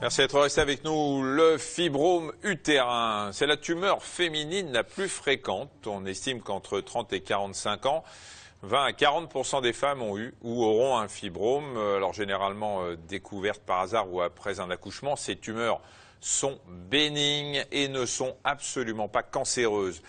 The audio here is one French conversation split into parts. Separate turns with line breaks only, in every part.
Merci d'être resté avec nous. Le fibrome utérin, c'est la tumeur féminine la plus fréquente. On estime qu'entre 30 et 45 ans, 20 à 40% des femmes ont eu ou auront un fibrome. Alors généralement découvertes par hasard ou après un accouchement, ces tumeurs sont bénignes et ne sont absolument pas cancéreuses.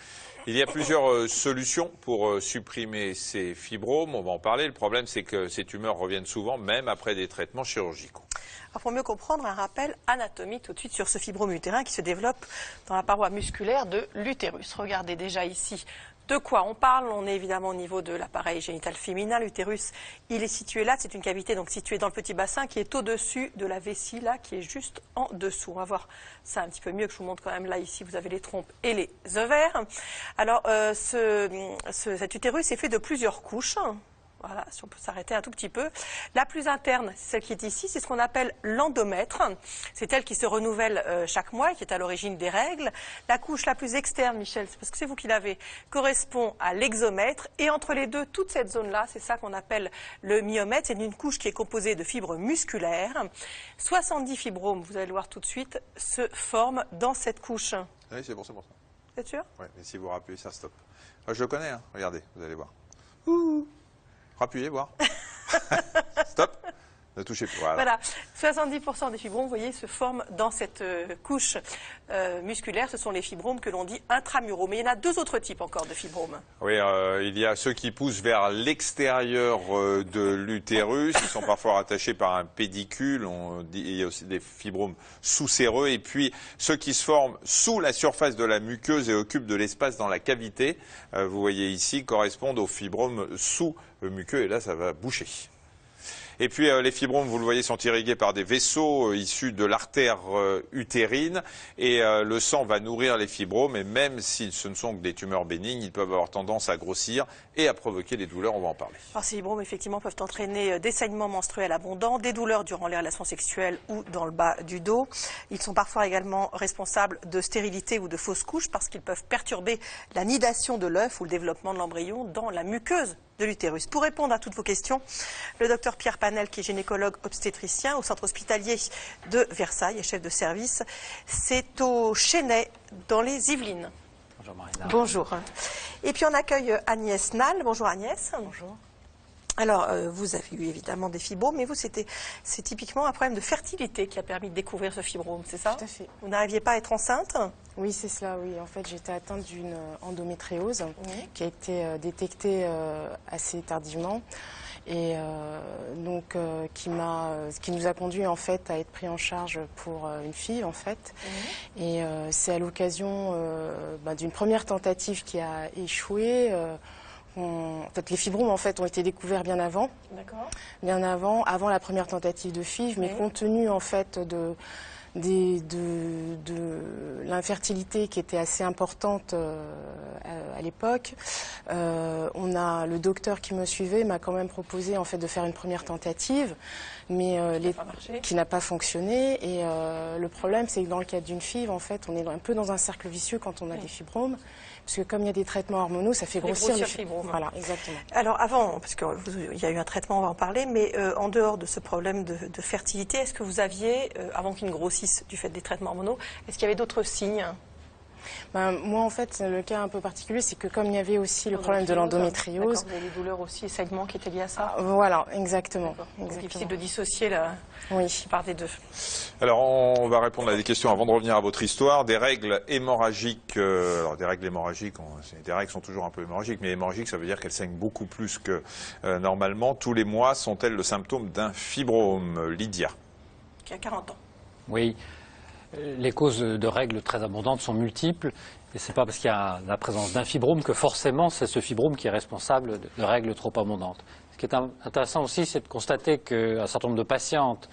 Il y a plusieurs solutions pour supprimer ces fibromes. On va en parler. Le problème, c'est que ces tumeurs reviennent souvent, même après des traitements chirurgicaux.
Alors pour mieux comprendre, un rappel anatomique tout de suite sur ce fibrome utérin qui se développe dans la paroi musculaire de l'utérus. Regardez déjà ici de quoi on parle. On est évidemment au niveau de l'appareil génital féminin. L'utérus, il est situé là. C'est une cavité donc située dans le petit bassin qui est au-dessus de la vessie là, qui est juste en dessous. On va voir ça un petit peu mieux que je vous montre quand même. Là, ici, vous avez les trompes et les ovaires. Alors, cet utérus est fait de plusieurs couches. Voilà, si on peut s'arrêter un tout petit peu. La plus interne, celle qui est ici, c'est ce qu'on appelle l'endomètre. C'est elle qui se renouvelle chaque mois et qui est à l'origine des règles. La couche la plus externe, Michel, c'est parce que c'est vous qui l'avez, correspond à l'exomètre. Et entre les deux, toute cette zone-là, c'est ça qu'on appelle le myomètre. C'est une couche qui est composée de fibres musculaires. 70 fibromes, vous allez le voir tout de suite, se forment dans cette couche.
Oui, c'est pour ça.
Vous êtes sûr?
Oui, mais si vous rappuyez, ça stoppe. Je le connais, hein. Regardez, vous allez voir. Ouh. Rappuyez, voir. Stop. Ne touchez plus.
Voilà. 70% des fibromes, vous voyez, se forment dans cette couche musculaire. Ce sont les fibromes que l'on dit intramuraux. Mais il y en a deux autres types encore de fibromes.
Oui, il y a ceux qui poussent vers l'extérieur de l'utérus. Ils sont parfois rattachés par un pédicule. Il y a aussi des fibromes sous-séreux. Et puis ceux qui se forment sous la surface de la muqueuse et occupent de l'espace dans la cavité, vous voyez ici, correspondent aux fibromes sous-muqueux. Et là, ça va boucher. Et puis les fibromes, vous le voyez, sont irrigués par des vaisseaux issus de l'artère utérine et le sang va nourrir les fibromes et même si ce ne sont que des tumeurs bénignes, ils peuvent avoir tendance à grossir et à provoquer des douleurs, on va en parler.
Alors, ces fibromes, effectivement, peuvent entraîner des saignements menstruels abondants, des douleurs durant les relations sexuelles ou dans le bas du dos. Ils sont parfois également responsables de stérilité ou de fausses couches parce qu'ils peuvent perturber la nidation de l'œuf ou le développement de l'embryon dans la muqueuse de l'utérus. Pour répondre à toutes vos questions, le docteur Pierre Panel, qui est gynécologue obstétricien au centre hospitalier de Versailles et chef de service, c'est au Chesnay, dans les Yvelines.
Bonjour Marina.
Bonjour. Et puis on accueille Agnès Nall. Bonjour Agnès.
Bonjour.
Alors, vous avez eu évidemment des fibromes, mais vous, c'est typiquement un problème de fertilité qui a permis de découvrir ce fibrome, c'est ça?
Tout à fait.
Vous n'arriviez pas à être enceinte?
Oui, c'est cela, oui. En fait, j'étais atteinte d'une endométriose qui a été détectée assez tardivement et qui nous a conduit en fait à être pris en charge pour une fille en fait. Et c'est à l'occasion d'une première tentative qui a échoué. En fait, les fibromes en fait ont été découverts bien avant, avant la première tentative de FIV, mais compte tenu en fait de l'infertilité qui était assez importante à l'époque, le docteur qui me suivait m'a quand même proposé en fait de faire une première tentative, mais qui n'a pas fonctionné. Et le problème, c'est que dans le cadre d'une FIV, en fait, on est un peu dans un cercle vicieux quand on a des fibromes. Parce que comme il y a des traitements hormonaux, ça fait grossir les fibromes. Voilà, exactement.
Alors avant, parce qu'il y a eu un traitement, on va en parler, mais en dehors de ce problème de fertilité, est-ce que vous aviez, avant qu'il ne grossisse du fait des traitements hormonaux, est-ce qu'il y avait d'autres signes?
Moi, en fait, le cas un peu particulier, c'est que comme il y avait aussi le problème de l'endométriose...
Vous avez des douleurs aussi, et saignements qui étaient liés à ça?
Voilà, exactement.
C'est difficile de dissocier la part des deux.
Alors, on va répondre à des questions avant de revenir à votre histoire. Des règles hémorragiques, alors des règles hémorragiques, des règles sont toujours un peu hémorragiques, mais hémorragiques, ça veut dire qu'elles saignent beaucoup plus que normalement. Tous les mois, sont-elles le symptôme d'un fibrome? Lydia.
Qui a 40 ans.
Oui. Les causes de règles très abondantes sont multiples et ce n'est pas parce qu'il y a la présence d'un fibrome que forcément c'est ce fibrome qui est responsable de règles trop abondantes. Ce qui est intéressant aussi, c'est de constater qu'un certain nombre de patientes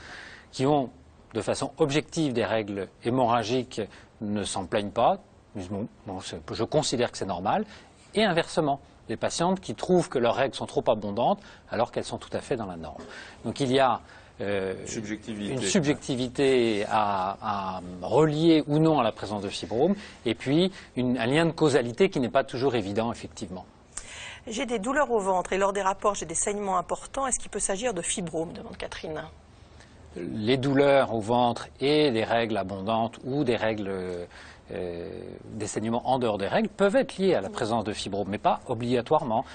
qui ont de façon objective des règles hémorragiques ne s'en plaignent pas, disent bon, je considère que c'est normal, et inversement. Des patientes qui trouvent que leurs règles sont trop abondantes alors qu'elles sont tout à fait dans la norme. Donc il y a une subjectivité à relier ou non à la présence de fibromes, et puis un lien de causalité qui n'est pas toujours évident, effectivement.
J'ai des douleurs au ventre et lors des rapports, j'ai des saignements importants. Est-ce qu'il peut s'agir de fibromes, demande Catherine?
les douleurs au ventre et les règles abondantes ou des règles, des saignements en dehors des règles peuvent être liés à la présence de fibromes, mais pas obligatoirement.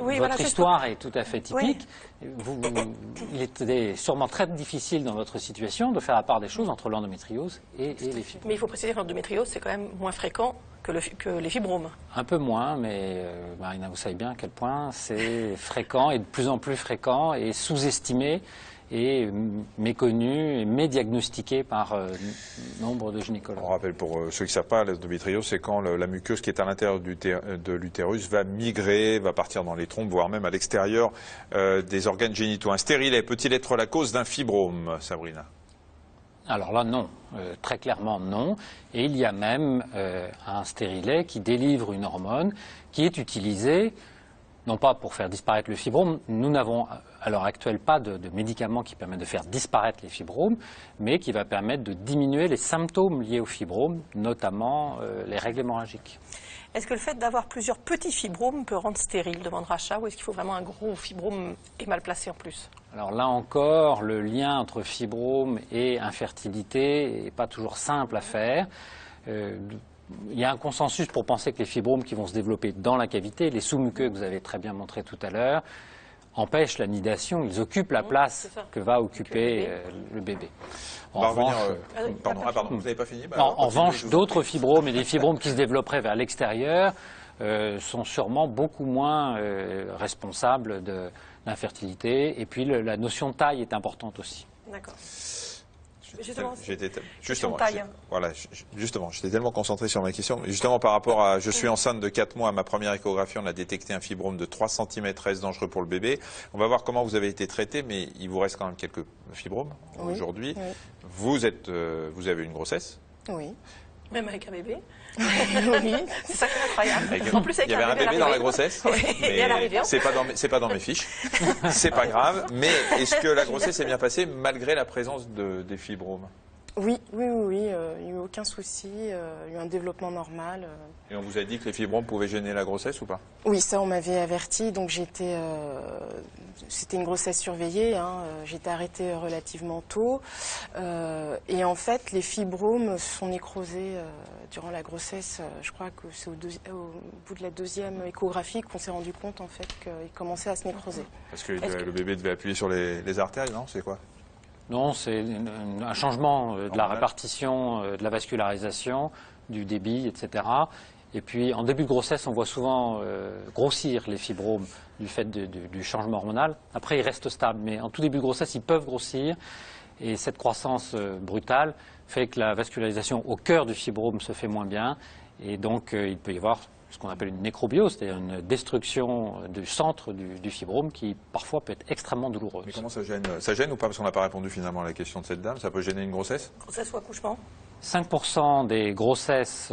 Oui,
votre
voilà,
histoire est tout à fait typique. Il est sûrement très difficile dans votre situation de faire la part des choses entre l'endométriose et les fibromes.
Mais il faut préciser que l'endométriose, c'est quand même moins fréquent que les fibromes.
Un peu moins, mais Marina, vous savez bien à quel point c'est fréquent et de plus en plus fréquent et sous-estimé et méconnu et médiagnostiqué par nombre de gynécologues.
On rappelle pour ceux qui ne savent pas, l'endométriose, c'est quand la muqueuse qui est à l'intérieur de l'utérus va migrer, va partir dans les trompes, voire même à l'extérieur des organes génitaux. Un stérilet peut-il être la cause d'un fibrome, Sabrina?
Alors là, non. Très clairement, non. Et il y a même un stérilet qui délivre une hormone qui est utilisée, non pas pour faire disparaître le fibrome. Nous n'avons à l'heure actuelle pas de médicament qui permet de faire disparaître les fibromes, mais qui va permettre de diminuer les symptômes liés au fibrome, notamment les règles hémorragiques.
Est-ce que le fait d'avoir plusieurs petits fibromes peut rendre stérile, demande Racha, ou est-ce qu'il faut vraiment un gros fibrome et mal placé en plus?
Alors là encore, le lien entre fibrome et infertilité n'est pas toujours simple à faire. Il y a un consensus pour penser que les fibromes qui vont se développer dans la cavité, les sous-muqueux que vous avez très bien montré tout à l'heure, empêchent la nidation, ils occupent la place que va occuper le bébé.
En revanche, pardon, vous n'avez pas fini?
En revanche, d'autres fibromes et des fibromes qui se développeraient vers l'extérieur sont sûrement beaucoup moins responsables de l'infertilité. Et puis la notion de taille est importante aussi.
D'accord.
Justement, j'étais tellement concentré sur ma question. Justement, par rapport à, je suis enceinte de 4 mois, à ma première échographie, on a détecté un fibrome de 3 cm, reste dangereux pour le bébé. On va voir comment vous avez été traité, mais il vous reste quand même quelques fibromes aujourd'hui. Oui. Vous avez une grossesse.
Oui.
Même avec un bébé.
Oui.
C'est ça qui est incroyable. En plus,
il y avait un bébé dans la grossesse, mais c'est pas dans mes fiches. C'est pas grave. Mais est-ce que la grossesse s'est bien passée malgré la présence des fibromes?
Oui, il n'y a eu aucun souci, il y a eu un développement normal.
Et on vous a dit que les fibromes pouvaient gêner la grossesse ou pas?
Oui, ça on m'avait averti, donc c'était une grossesse surveillée, j'étais arrêtée relativement tôt. Et en fait, les fibromes sont nécrosés durant la grossesse. Je crois que c'est au bout de la deuxième échographie qu'on s'est rendu compte en fait qu'ils commençaient à se nécroser.
Parce que le bébé devait appuyer sur les artères, non? C'est quoi?
Non, c'est un changement de la répartition, de la vascularisation, du débit, etc. Et puis, en début de grossesse, on voit souvent grossir les fibromes du fait du changement hormonal. Après, ils restent stables, mais en tout début de grossesse, ils peuvent grossir. Et cette croissance brutale fait que la vascularisation au cœur du fibrome se fait moins bien. Et donc, il peut y avoir ce qu'on appelle une nécrobiose, c'est-à-dire une destruction du centre du fibrome qui parfois peut être extrêmement douloureuse.
Mais comment ça gêne? Ça gêne ou pas? Parce qu'on n'a pas répondu finalement à la question de cette dame. Ça peut gêner une grossesse?
Grossesse ou accouchement?
5% des grossesses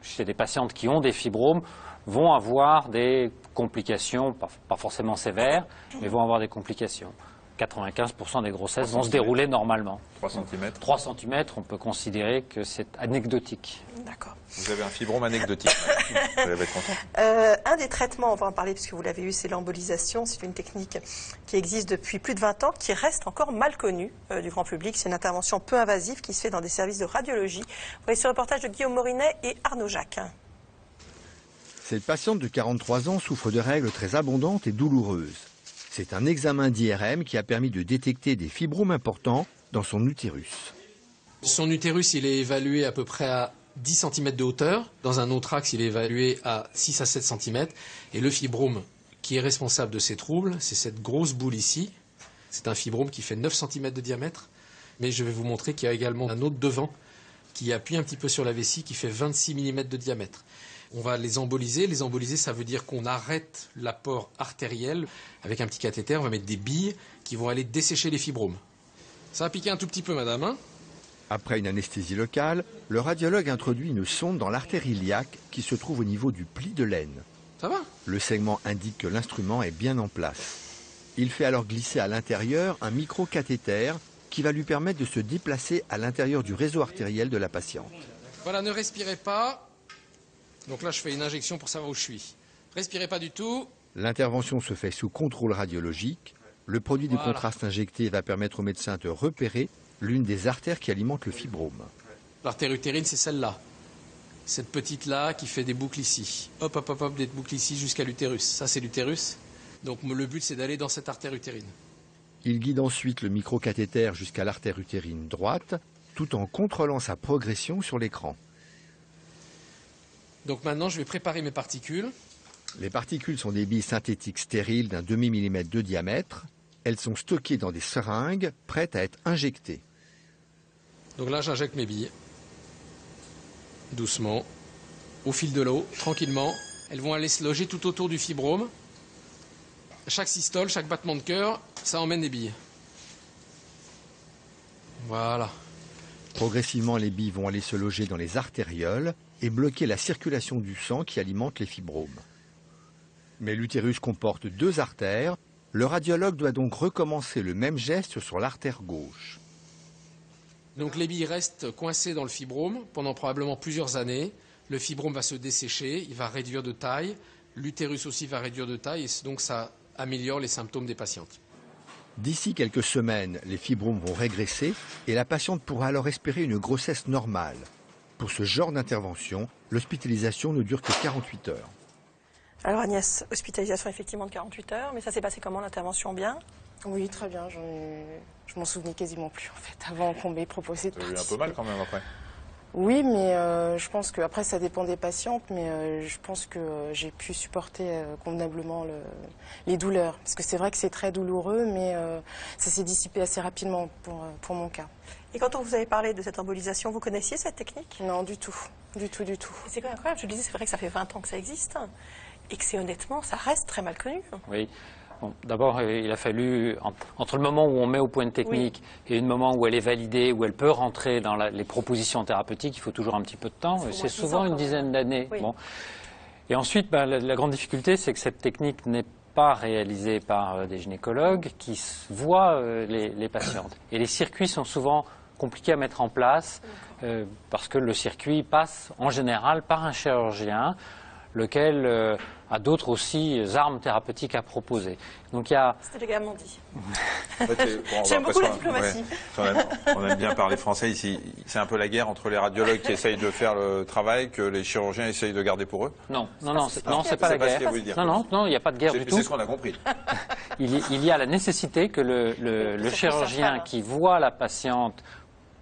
chez des patientes qui ont des fibromes vont avoir des complications, pas forcément sévères, mais vont avoir des complications. 95% des grossesses vont se dérouler normalement.
3 cm
3 cm, on peut considérer que c'est anecdotique.
D'accord.
Vous avez un fibrome anecdotique. Vous allez être content.
Un des traitements, on va en parler puisque vous l'avez eu, c'est l'embolisation. C'est une technique qui existe depuis plus de 20 ans, qui reste encore mal connue du grand public. C'est une intervention peu invasive qui se fait dans des services de radiologie. Vous voyez ce reportage de Guillaume Morinet et Arnaud Jacques.
Cette patiente de 43 ans souffre de règles très abondantes et douloureuses. C'est un examen d'IRM qui a permis de détecter des fibromes importants dans son utérus.
Son utérus, il est évalué à peu près à 10 cm de hauteur. Dans un autre axe, il est évalué à 6 à 7 cm. Et le fibrome qui est responsable de ces troubles, c'est cette grosse boule ici. C'est un fibrome qui fait 9 cm de diamètre. Mais je vais vous montrer qu'il y a également un autre devant qui appuie un petit peu sur la vessie qui fait 26 mm de diamètre. On va les emboliser. Les emboliser, ça veut dire qu'on arrête l'apport artériel. Avec un petit cathéter, on va mettre des billes qui vont aller dessécher les fibromes. Ça va piquer un tout petit peu, madame, hein?
Après une anesthésie locale, le radiologue introduit une sonde dans l'artère iliaque qui se trouve au niveau du pli de l'aine.
Ça va?
Le segment indique que l'instrument est bien en place. Il fait alors glisser à l'intérieur un micro-cathéter qui va lui permettre de se déplacer à l'intérieur du réseau artériel de la patiente.
Voilà, ne respirez pas. Donc là, je fais une injection pour savoir où je suis. Respirez pas du tout.
L'intervention se fait sous contrôle radiologique. Le produit de
Voilà.
contraste injecté va permettre au médecin de repérer l'une des artères qui alimentent le fibrome.
L'artère utérine, c'est celle-là. Cette petite-là qui fait des boucles ici. Hop, hop, hop, hop, des boucles ici jusqu'à l'utérus. Ça, c'est l'utérus. Donc le but, c'est d'aller dans cette artère utérine.
Il guide ensuite le microcathéter jusqu'à l'artère utérine droite, tout en contrôlant sa progression sur l'écran.
Donc maintenant, je vais préparer mes particules.
Les particules sont des billes synthétiques stériles d'un demi-millimètre de diamètre. Elles sont stockées dans des seringues, prêtes à être injectées.
Donc là, j'injecte mes billes. Doucement. Au fil de l'eau, tranquillement. Elles vont aller se loger tout autour du fibrome. Chaque systole, chaque battement de cœur, ça emmène des billes. Voilà.
Progressivement, les billes vont aller se loger dans les artérioles et bloquer la circulation du sang qui alimente les fibromes. Mais l'utérus comporte 2 artères. Le radiologue doit donc recommencer le même geste sur l'artère gauche.
Donc les billes restent coincées dans le fibrome pendant probablement plusieurs années. Le fibrome va se dessécher, il va réduire de taille. L'utérus aussi va réduire de taille et donc ça améliore les symptômes des patientes.
D'ici quelques semaines, les fibromes vont régresser et la patiente pourra alors espérer une grossesse normale. Pour ce genre d'intervention, l'hospitalisation ne dure que 48 heures.
Alors Agnès, hospitalisation effectivement de 48 heures, mais ça s'est passé comment l'intervention? Bien?
Oui, très bien. Je m'en souvenais quasiment plus, en fait, avant qu'on m'ait proposé de
Ça a eu un peu
participer.
mal quand même après.
Oui, mais je pense que après ça dépend des patientes, mais je pense que j'ai pu supporter convenablement les douleurs. Parce que c'est vrai que c'est très douloureux, mais ça s'est dissipé assez rapidement pour mon cas.
Et quand on vous avait parlé de cette embolisation, vous connaissiez cette technique?
Non, du tout. Du tout, du tout.
C'est quand même incroyable, je le disais, c'est vrai que ça fait 20 ans que ça existe, et que c'est honnêtement, ça reste très mal connu.
Oui. Bon, d'abord, il a fallu, entre le moment où on met au point de technique et le moment où elle est validée, où elle peut rentrer dans les propositions thérapeutiques, il faut toujours un petit peu de temps.
C'est au moins
C'est
10
souvent
ans,
une
quand même.
dizaine d'années.
Oui.
Bon. Et ensuite, la grande difficulté, c'est que cette technique n'est pas réalisée par des gynécologues qui voient les patientes. Et les circuits sont souvent compliqués à mettre en place parce que le circuit passe en général par un chirurgien, lequel a d'autres aussi armes thérapeutiques à proposer. Donc il y a...
C'était légalement dit.
En fait,
J'aime beaucoup la
parce qu'on-
diplomatie.
on aime bien parler français ici. C'est un peu la guerre entre les radiologues qui essayent de faire le travail que les chirurgiens essayent de garder pour eux.
Non, c'est
pas
pas la
ce qu'il
guerre.
voulait dire.
Non, il n'y a pas de guerre du tout.
C'est ce qu'on a compris.
Il y a la nécessité que le
surtout
chirurgien
sa femme.
qui voit la patiente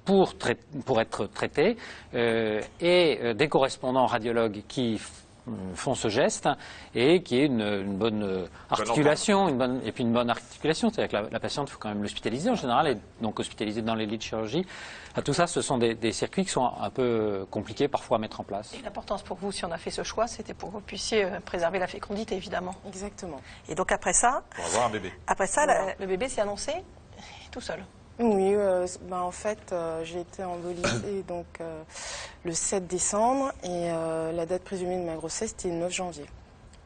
pour être traitée et des correspondants radiologues qui font ce geste et qui est une bonne articulation, et puis une bonne articulation, c'est-à-dire que la patiente, il faut quand même l'hospitaliser en général, et donc hospitaliser dans les lits de chirurgie. Tout ça, ce sont des circuits qui sont un peu compliqués parfois à mettre en place.
Et l'importance pour vous, si on a fait ce choix, c'était pour que vous puissiez préserver la fécondité, évidemment.
Exactement.
Et donc après ça,
Pour avoir un bébé.
voilà. Le bébé s'est annoncé tout seul.
Oui, en fait, j'ai été embolisée donc, le 7 décembre et la date présumée de ma grossesse, c'était le 9 janvier.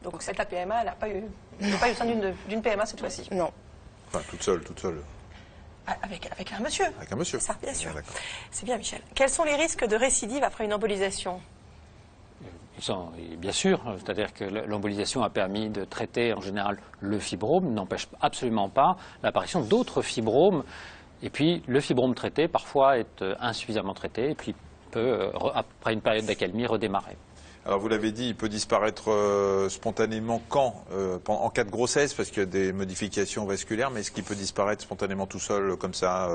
Donc cette la PMA, elle n'a pas eu au sein d'une PMA cette fois-ci.
Non.
Enfin, toute seule.
Avec un monsieur.
Avec un monsieur.
C'est ça, bien sûr.
Ah, d'accord.
C'est bien, Michel. Quels sont les risques de récidive après une embolisation?
Bien sûr, c'est-à-dire que l'embolisation a permis de traiter en général le fibrome, n'empêche absolument pas l'apparition d'autres fibromes. Et puis le fibrome traité parfois est insuffisamment traité et puis peut, après une période d'accalmie, redémarrer.
Alors vous l'avez dit, il peut disparaître spontanément en cas de grossesse, parce qu'il y a des modifications vasculaires, mais est-ce qu'il peut disparaître spontanément tout seul, comme ça,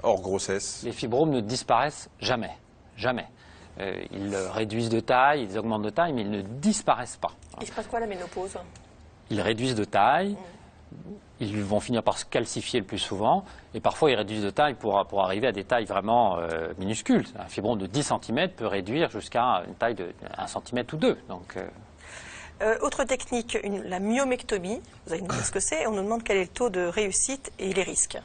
hors grossesse?
Les fibromes ne disparaissent jamais. Jamais. Ils réduisent de taille, ils augmentent de taille, mais ils ne disparaissent pas.
Il se passe quoi à la ménopause?
Ils réduisent de taille, ils vont finir par se calcifier le plus souvent, et parfois ils réduisent de taille pour arriver à des tailles vraiment minuscules. Un fibrome de 10 cm peut réduire jusqu'à une taille de 1 cm ou 2. Donc,
autre technique, la myomectomie. Vous allez nous dire ce que c'est. On nous demande quel est le taux de réussite et les risques.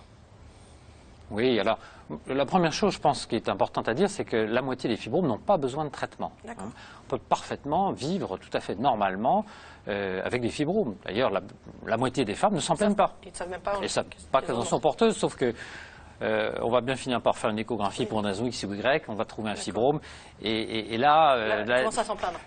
oui, alors la première chose, je pense, qui est importante à dire, c'est que la moitié des fibromes n'ont pas besoin de traitement.
D'accord.
On peut parfaitement vivre tout à fait normalement avec des fibromes. D'ailleurs, la moitié des femmes ne s'en plaignent pas.
Ils ne savent même pas.
Elles ne savent pas qu'elles en sont porteuses, sauf que on va bien finir par faire une échographie pour une raison X ou Y, on va trouver un fibrome, et là...
là commence à s'en plaindre.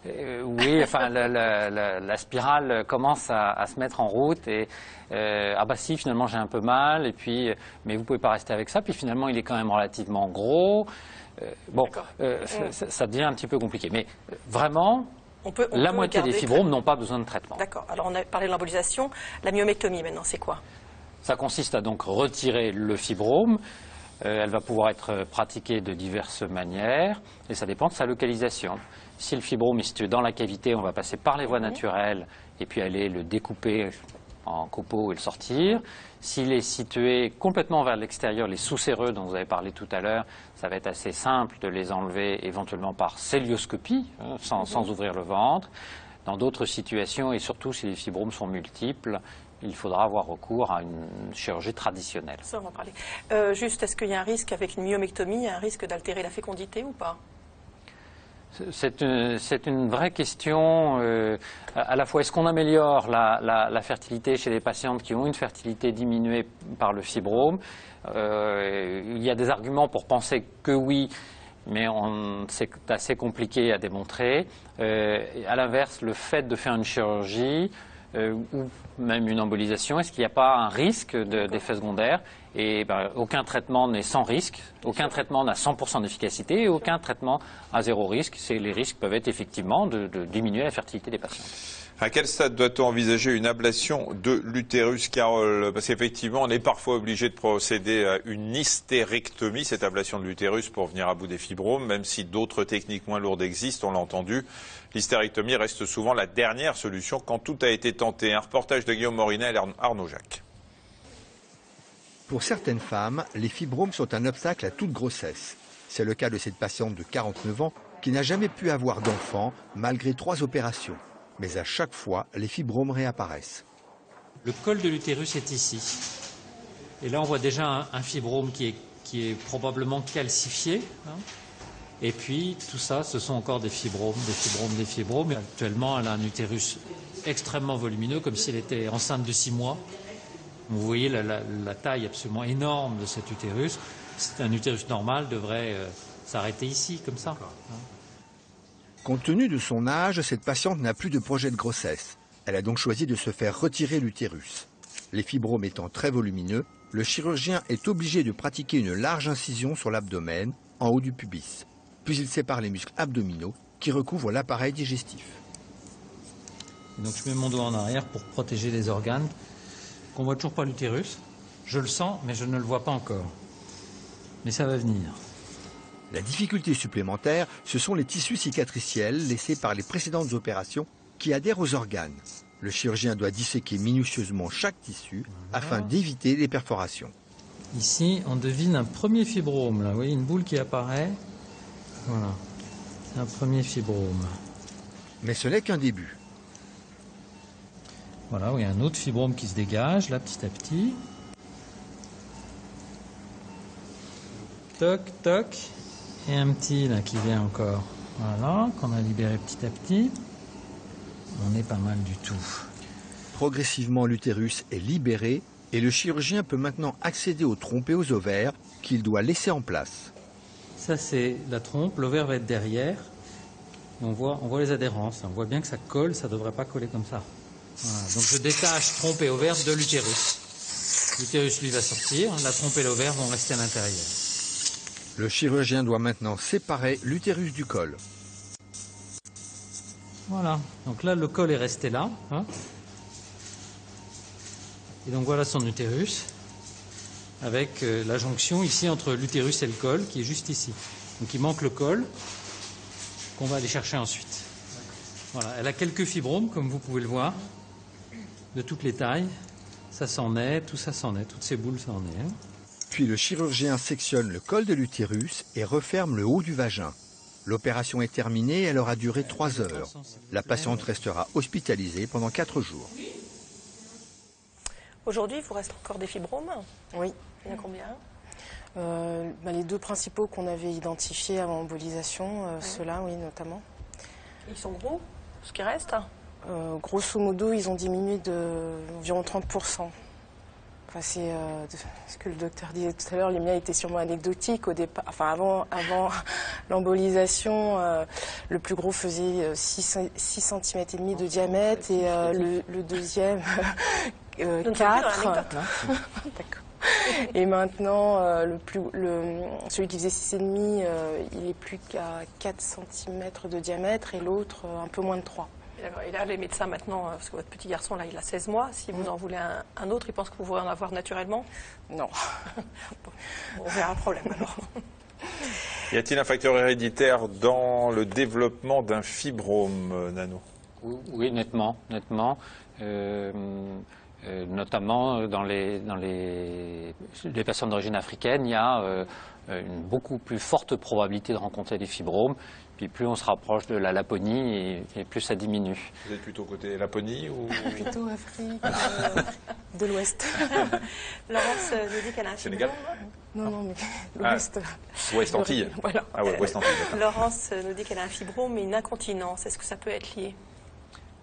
Oui, enfin, la spirale commence à se mettre en route, et ah bah si, finalement j'ai un peu mal, et puis, mais vous pouvez pas rester avec ça, puis finalement il est quand même relativement gros, ça devient un petit peu compliqué, mais vraiment... la moitié des fibromes n'ont pas besoin de traitement.
D'accord. Alors on a parlé de l'embolisation. La myomectomie maintenant, c'est quoi?
Ça consiste à donc retirer le fibrome. Elle va pouvoir être pratiquée de diverses manières et ça dépend de sa localisation. Si le fibrome est situé dans la cavité, on va passer par les voies naturelles et puis aller le découper en copeaux et le sortir. S'il est situé complètement vers l'extérieur, les sous-séreux dont vous avez parlé tout à l'heure, ça va être assez simple de les enlever éventuellement par cœlioscopie, sans ouvrir le ventre. Dans d'autres situations, et surtout si les fibromes sont multiples, il faudra avoir recours à une chirurgie traditionnelle.
Ça, on va en parler. Juste, est-ce qu'il y a un risque avec une myomectomie, un risque d'altérer la fécondité ou pas?
C'est une vraie question. À la fois, est-ce qu'on améliore la fertilité chez les patientes qui ont une fertilité diminuée par le fibrome? Il y a des arguments pour penser que oui, mais c'est assez compliqué à démontrer. À l'inverse, le fait de faire une chirurgie ou même une embolisation, est-ce qu'il n'y a pas un risque d'effet secondaire? Et aucun traitement n'est sans risque, aucun traitement n'a 100% d'efficacité et aucun traitement à zéro risque. Les risques peuvent être effectivement de diminuer la fertilité des patients.
À quel stade doit-on envisager une ablation de l'utérus, Carole? Parce qu'effectivement, on est parfois obligé de procéder à une hystérectomie, cette ablation de l'utérus, pour venir à bout des fibromes, même si d'autres techniques moins lourdes existent, on l'a entendu. L'hystérectomie reste souvent la dernière solution quand tout a été tenté. Un reportage de Guillaume Morinet et Arnaud Jacques.
Pour certaines femmes, les fibromes sont un obstacle à toute grossesse. C'est le cas de cette patiente de 49 ans qui n'a jamais pu avoir d'enfant malgré 3 opérations. Mais à chaque fois, les fibromes réapparaissent.
Le col de l'utérus est ici. Et là, on voit déjà un fibrome qui est probablement calcifié. Et puis, tout ça, ce sont encore des fibromes, des fibromes, des fibromes. Actuellement, elle a un utérus extrêmement volumineux, comme si elle était enceinte de 6 mois. Vous voyez la taille absolument énorme de cet utérus. Un utérus normal devrait s'arrêter ici, comme ça.
Compte tenu de son âge, cette patiente n'a plus de projet de grossesse. Elle a donc choisi de se faire retirer l'utérus. Les fibromes étant très volumineux, le chirurgien est obligé de pratiquer une large incision sur l'abdomen, en haut du pubis. Puis il sépare les muscles abdominaux qui recouvrent l'appareil digestif.
Donc je mets mon doigt en arrière pour protéger les organes. On voit toujours pas l'utérus. Je le sens, mais je ne le vois pas encore. Mais ça va venir.
La difficulté supplémentaire, ce sont les tissus cicatriciels laissés par les précédentes opérations qui adhèrent aux organes. Le chirurgien doit disséquer minutieusement chaque tissu afin d'éviter les perforations.
Ici, on devine un premier fibrome. Là. Vous voyez une boule qui apparaît. Voilà. C'est un premier fibrome.
Mais ce n'est qu'un début.
Voilà, il y a un autre fibrome qui se dégage, là, petit à petit. Toc, toc. Et un petit, là, qui vient encore. Voilà, qu'on a libéré petit à petit. On est pas mal du tout.
Progressivement, l'utérus est libéré et le chirurgien peut maintenant accéder aux trompes et aux ovaires qu'il doit laisser en place.
Ça, c'est la trompe. L'ovaire va être derrière. On voit les adhérences. On voit bien que ça colle. Ça ne devrait pas coller comme ça. Voilà. Donc, je détache trompe et ovaire de l'utérus. L'utérus, lui, va sortir. La trompe et l'ovaire vont rester à l'intérieur.
Le chirurgien doit maintenant séparer l'utérus du col.
Voilà. Donc là, le col est resté là. Et donc, voilà son utérus. Avec la jonction ici entre l'utérus et le col, qui est juste ici. Donc, il manque le col, qu'on va aller chercher ensuite. Voilà. Elle a quelques fibromes, comme vous pouvez le voir, de toutes les tailles. Ça s'en est, tout ça s'en est, toutes ces boules s'en est.
Puis le chirurgien sectionne le col de l'utérus et referme le haut du vagin. L'opération est terminée, elle aura duré 3 heures. La patiente restera hospitalisée pendant 4 jours.
Aujourd'hui, il vous reste encore des fibromes?
Oui.
Il y en a combien?
Les 2 principaux qu'on avait identifiés avant embolisation, ceux-là, oui, notamment.
Ils sont gros, ce qui reste?
Grosso modo, ils ont diminué d'environ 30%. Enfin, c'est ce que le docteur disait tout à l'heure, les miens étaient sûrement anecdotiques au départ. Enfin, avant l'embolisation, le plus gros faisait 6 cm et demi de diamètre et le deuxième 4. D'accord. Et maintenant, celui qui faisait 6,5, il est plus qu'à 4 cm de diamètre et l'autre un peu moins de 3.
Et là, les médecins maintenant, parce que votre petit garçon, là, il a 16 mois, si vous en voulez un autre, ils pensent que vous pourrez en avoir naturellement?
Non.
On verra un problème alors.
Y a-t-il un facteur héréditaire dans le développement d'un fibrome, Nano?
Oui, nettement. Notamment dans les personnes d'origine africaine, il y a une beaucoup plus forte probabilité de rencontrer des fibromes. Puis plus on se rapproche de la Laponie et plus ça diminue.
Vous êtes plutôt côté Laponie ou
plutôt Afrique de l'Ouest.
Laurence nous dit qu'elle a un
Sénégal?
fibrome.
Non, mais l'Ouest.
Ouest Antilles.
Voilà.
Ah ouais, Ouest Antilles.
Laurence nous dit qu'elle a un fibrome et une incontinence. Est-ce que ça peut être lié?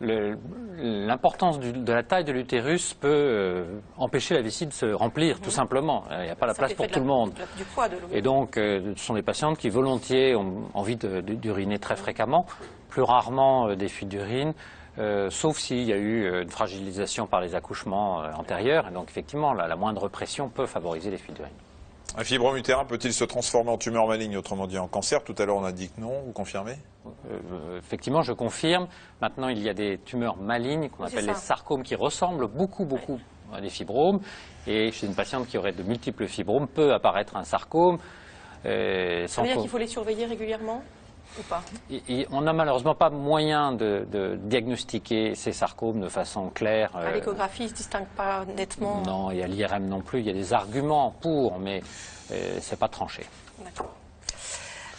L'importance de la taille de l'utérus peut empêcher la vessie de se remplir, tout simplement. Il n'y a pas la place pour tout le monde.
Du poids de l'eau.
Et donc, ce sont des patientes qui volontiers ont envie d'uriner très fréquemment, plus rarement des fuites d'urine, sauf s'il y a eu une fragilisation par les accouchements antérieurs. Et donc, effectivement, la moindre pression peut favoriser les fuites d'urine.
Un fibrome utérin peut-il se transformer en tumeur maligne, autrement dit en cancer? Tout à l'heure, on a dit que non. Vous confirmez?
Effectivement, je confirme. Maintenant, il y a des tumeurs malignes qu'on appelle les sarcomes qui ressemblent beaucoup à des fibromes. Et chez une patiente qui aurait de multiples fibromes, peut apparaître un sarcome.
Ça veut dire qu'il faut les surveiller régulièrement ou pas?
On n'a malheureusement pas moyen de diagnostiquer ces sarcomes de façon claire.
À l'échographie, ils ne se distinguent pas nettement?
Non, et à l'IRM non plus. Il y a des arguments pour, mais ce n'est pas tranché.
D'accord.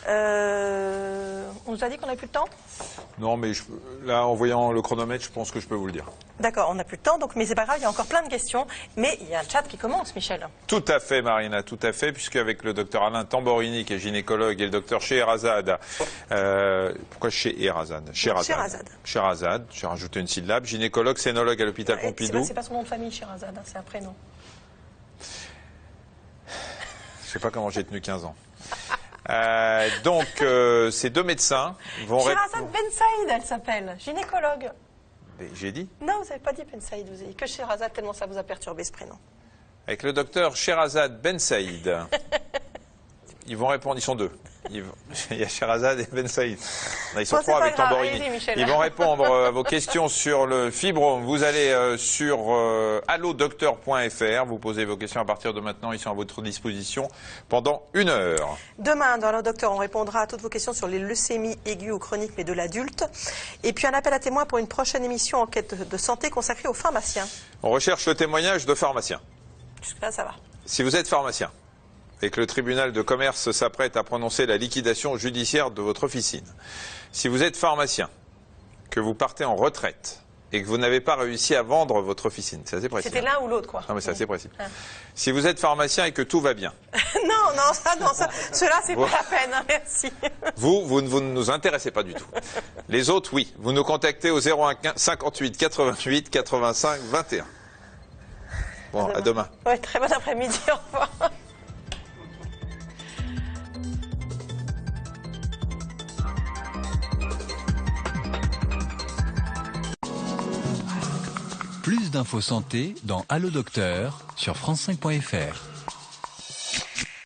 On nous a dit qu'on n'a plus le temps?
Non, mais là, en voyant le chronomètre, je pense que je peux vous le dire.
D'accord, on n'a plus le temps, donc, mais c'est pas grave, il y a encore plein de questions. Mais il y a un chat qui commence, Michel.
Tout à fait, Marina, tout à fait, puisque avec le docteur Alain Tamborini, qui est gynécologue, et le docteur Scheherazade, pourquoi Scheherazade? Scheherazade, j'ai rajouté une syllabe, gynécologue, scénologue à l'hôpital Pompidou.
C'est pas son nom de famille, Scheherazade, c'est un prénom.
Je sais pas comment j'ai tenu 15 ans. Donc, ces deux médecins vont...
Scheherazade Ben Saïd, elle s'appelle, gynécologue.
J'ai dit?
Non, vous n'avez pas dit Ben Saïd, vous avez dit que Scheherazade, tellement ça vous a perturbé ce prénom.
Avec le docteur Scheherazade Ben Saïd, ils vont répondre, ils sont deux. Il y a Scheherazade et Ben Saïd. Ils sont trois avec Tamborini. Ils vont répondre à vos questions sur le fibrome. Vous allez sur allodocteur.fr. Vous posez vos questions à partir de maintenant. Ils sont à votre disposition pendant 1 heure.
Demain, dans Allo Docteur, on répondra à toutes vos questions sur les leucémies aiguës ou chroniques, mais de l'adulte. Et puis un appel à témoins pour une prochaine émission Enquête de santé consacrée aux pharmaciens.
On recherche le témoignage de pharmaciens.
Jusque-là, ça va.
Si vous êtes pharmacien et que le tribunal de commerce s'apprête à prononcer la liquidation judiciaire de votre officine, si vous êtes pharmacien, que vous partez en retraite et que vous n'avez pas réussi à vendre votre officine, c'est assez précis.
C'était l'un ou l'autre, quoi.
Non, mais c'est assez précis. Si vous êtes pharmacien et que tout va bien.
Cela, c'est pas la peine, hein, merci.
Vous ne nous intéressez pas du tout. Les autres, oui. Vous nous contactez au 01 58 88 85 21. Bon, à demain.
Ouais, très bon après-midi, au revoir.
Plus d'infos santé dans Allo Docteur sur France5.fr.